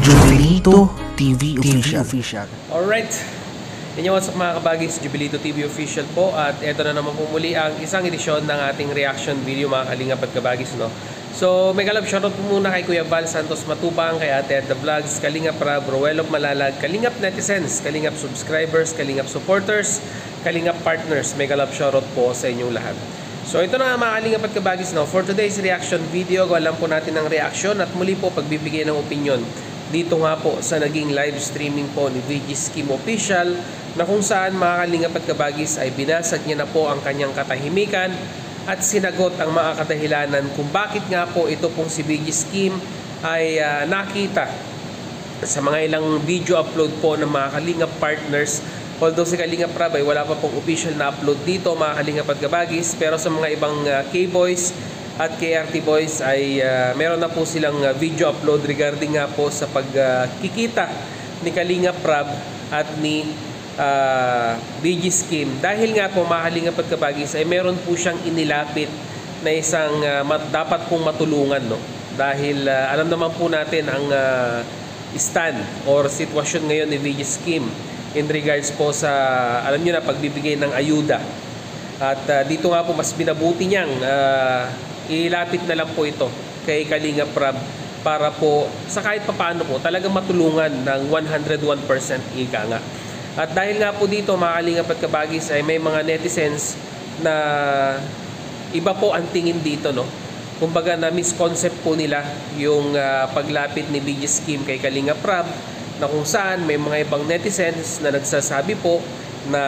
Jubilito TV Official. Alright, yan yung what's up mga kabagis, Jubilito TV Official po. At eto na naman po muli ang isang edisyon ng ating reaction video mga kalingap at kabagis, no? So, mega love shoutout po muna kay Kuya Val Santos Matubang, kay Ate Ed The Vlogs, Kalingap Rab, Roelog Malalag, Kalingap Netizens, Kalingap Subscribers, Kalingap Supporters, Kalingap Partners. Mega love shoutout po sa inyong lahat. So ito na mga kalingap at kabagis, no? For today's reaction video, gawa lang po natin ng reaction at muli po pagbibigay ng opinion dito nga po sa naging live streaming po ni VG Scheme Official, na kung saan mga kalingap at kabagis ay binasag niya na po ang kanyang katahimikan at sinagot ang mga kadahilanan kung bakit nga po ito pong si VG Scheme ay nakita sa mga ilang video upload po ng mga kalingap partners. Although si Kalingap Rab ay wala pa pong official na upload dito mga kalingap at kabagis, pero sa mga ibang K-Boys at KRT Boys ay meron na po silang video upload regarding nga po sa pagkikita ni Kalingap Rab at ni VG Scheme. Dahil nga po mga kalingap at kabagis ay meron po siyang inilapit na isang dapat pong matulungan, no? Dahil alam naman po natin ang stand or sitwasyon ngayon ni VG Scheme in regards po sa, alam nyo na, pagbibigay ng ayuda. At dito nga po mas binabuti niyang ilapit na lang po ito kay Kalingap Rab para po sa kahit papaano po talagang matulungan ng 101% ika nga. At dahil nga po dito mga kalingap at kabagis ay may mga netizens na iba po ang tingin dito, no? Kumbaga na misconcept po nila yung paglapit ni VG Scheme kay Kalingap Rab, na kung saan may mga ibang netizens na nagsasabi po na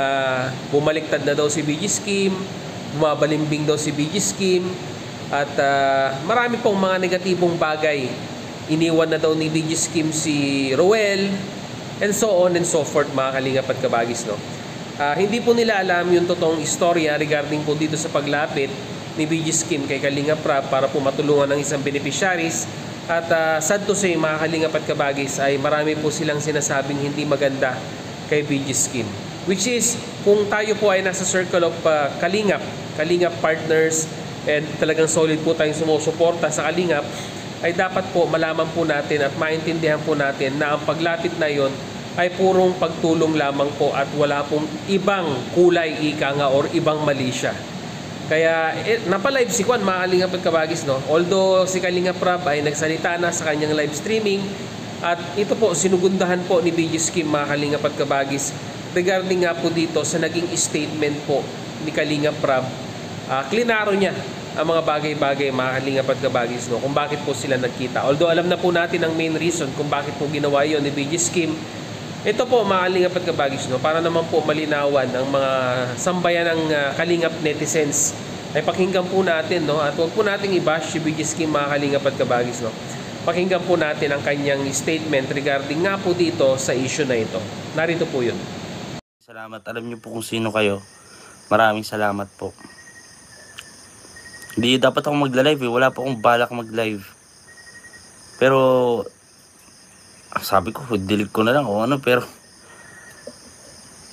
bumaliktad na daw si VG Scheme, bumabalimbing daw si VG Scheme, at marami pong mga negatibong bagay. Iniwan na daw ni VG Scheme si Roel, and so on and so forth mga kalingap at kabagis, no? Hindi po nila alam yung totoong istorya regarding po dito sa paglapit ni VG Scheme kay Kalingap Rab para po matulungan ng isang beneficiaries. At sad to say mga kalingap at kabagis ay marami po silang sinasabing hindi maganda kay VG Scheme. Which is, kung tayo po ay nasa circle of kalingap partners, and talagang solid po tayong sumusuporta sa kalingap, ay dapat po malaman po natin at maintindihan po natin na ang paglapit na yon ay purong pagtulong lamang po at wala pong ibang kulay ika nga or ibang mali siya. Kaya napalive si Kwan mga kalingap at kabagis, no? Although si Kalingap Rab ay nagsalita na sa kanyang live streaming, at ito po sinugundahan po ni VG Scheme mga kalingap at kabagis regarding nga po dito sa naging statement po ni Kalingap Rab. Klinaro niya ang mga bagay-bagay mga kalingap at kabagis, no? Kung bakit po sila nagkita. Although alam na po natin ang main reason kung bakit po ginawa yon ni VG Scheme. Ito po mga kalingap at kabagis, no? Para naman po malinawan ang mga sambayan ng kalingap netizens, ay pakinggan po natin, no? At huwag po nating i-bash si VG Scheme mga kalingap at kabagis, no? Pakinggan po natin ang kanyang statement regarding nga po dito sa issue na ito. Narito po yun. Salamat. Alam niyo po kung sino kayo. Maraming salamat po. Hindi dapat ako magla-live eh. Wala pa akong balak mag-live. Pero sabi ko, delete ko na lang o ano, pero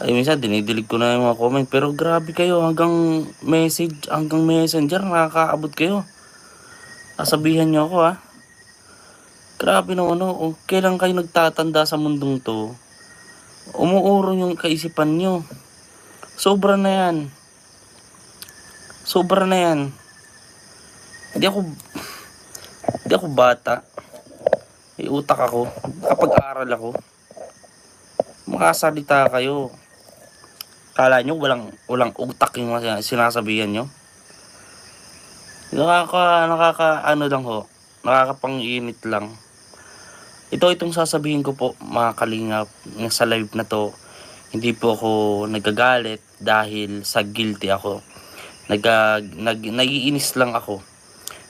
ay minsan dinidelete ko na yung mga comment. Pero grabe kayo, hanggang messenger nakakaabot kayo. Sabihan nyo ako, ha. Grabe na ano, kailan kayo nagtatanda sa mundong to, umuurong yung kaisipan nyo. Sobra na yan. Sobra na yan. Hindi ako bata. May utak ako. Kapag-aaral ako. Makasalita kayo. Kala nyo walang utak yung sinasabihan nyo? Ano lang ho. Nakakapang-init lang. Itong sasabihin ko po mga kalingap sa live na to. Hindi po ako nagagalit dahil sa guilty ako. Naiinis lang ako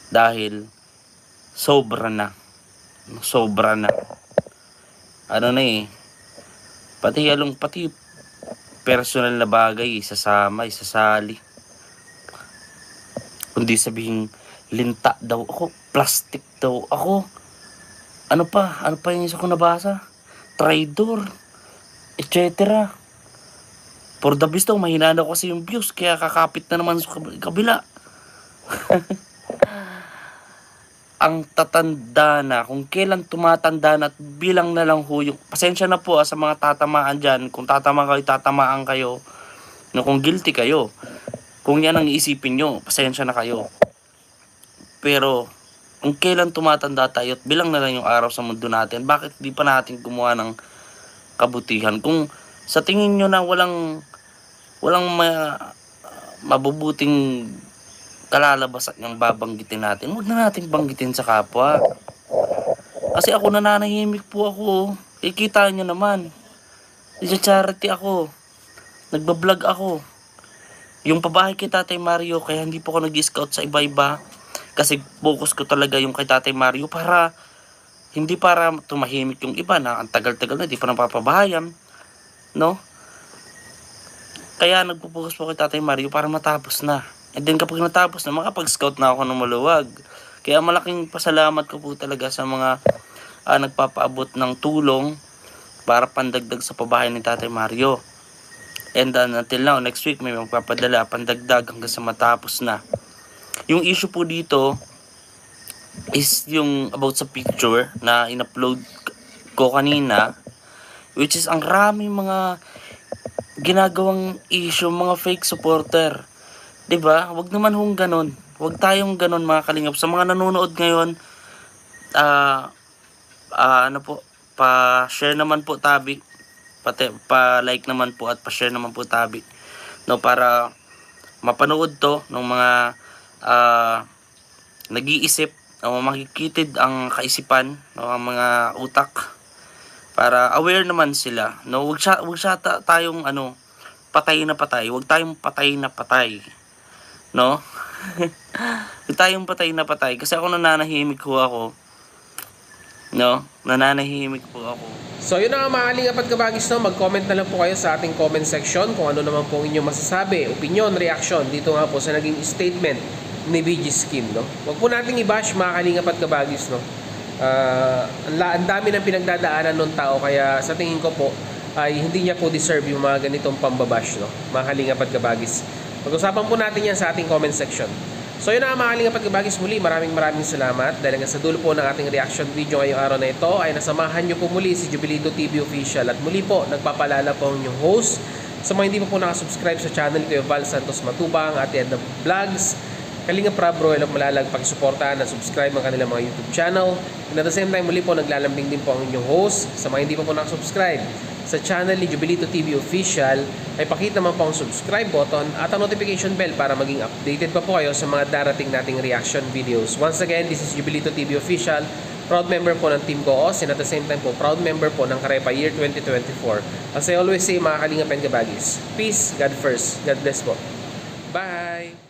dahil sobra na. Ano na eh. Pati personal na bagay isasali. Kundi sabihin linta daw ako, plastic daw ako. Ano pa yung isa ko nabasa? Traidor, etc. For the best daw, mahina daw kasi yung views, kaya kakapit na naman sa kabila. ang tatanda na, kung kailan tumatanda na at bilang na lang ho yung, pasensya na po sa mga tatamaan dyan, kung tatamaan kayo, no, kung guilty kayo, kung yan ang iisipin nyo, pasensya na kayo. Pero, kung kailan tumatanda tayo at bilang na lang yung araw sa mundo natin, bakit di pa natin gumawa ng kabutihan? Kung sa tingin nyo na walang mabubuting kalalabasan yung babanggitin natin, huwag na natin banggitin sa kapwa. Kasi ako nananahimik po ako. Kita nyo naman. Charity ako. Nagbablog ako. Yung pabahay kay Tatay Mario, kaya hindi po ako nag-scout sa iba-iba. Kasi focus ko talaga yung kay Tatay Mario para hindi para tumahimik yung iba na ang tagal-tagal na, di pa napapabahayan. No? Kaya nagpo-focus po kay Tatay Mario para matapos na. And then kapag natapos na, makapag-scout na ako ng maluwag. Kaya malaking pasalamat ko po talaga sa mga nagpapaabot ng tulong para pandagdag sa pabahay ni Tatay Mario. And until now, next week may magpapadala pandagdag hanggang sa matapos na. Yung issue po dito is yung about sa picture na in-upload ko kanina, which is ang raming mga ginagawang issue, mga fake supporter. 'Di ba? Wag naman hong ganon. Wag tayong ganon mga kalingap. Sa mga nanonood ngayon, ano po, pa-share naman po tabi. Pa-like naman po at pa-share naman po tabi. No, para mapanood to ng mga nag-iisip, makikitid ang kaisipan, no, ang mga utak para aware naman sila. No, wag siya tayong patay na patay. Wag tayong patay na patay. No? Wag tayong patay na patay kasi ako nananahimik po ako. No? Nananahimik po ako. So yun na nga mga kalingap at kabagis, no? Mag-comment na lang po kayo sa ating comment section kung ano naman po inyong masasabi, opinion, reaction dito nga po sa naging statement ni BG Skim, no? Wag po nating i-bash mga kalingap at kabagis, no? Ang dami ng pinagdadaanan ng tao, kaya sa tingin ko po ay hindi niya po deserve yung mga ganitong pambabash, no? Mga kalingap at kabagis. Pag-usapan po natin yan sa ating comment section. So yun na mga kalingap at kabagis, muli maraming salamat dahil nga sa dulo po ng ating reaction video ngayong araw na ito ay nasamahan nyo po muli si Jubilito TV Official. At muli po nagpapalala po ang inyong host. Sa mga hindi po nakasubscribe sa channel ko, Val Santos Matubang at Ed Vlogs, Kalingap Rob Roel of Malalag, pakisuportahan at subscribe ang kanilang mga YouTube channel. And at the same time, muli po naglalambing din po ang inyong host. Sa mga hindi po nakasubscribe sa channel ni Jubilito TV Official, ay pakita naman po ang subscribe button at ang notification bell para maging updated pa po kayo sa mga darating nating reaction videos. Once again, this is Jubilito TV Official, proud member po ng Team Goos, and at the same time po, proud member po ng Karepa Year 2024. As I always say mga kalingap and kabagis, peace, God first, God bless po. Bye!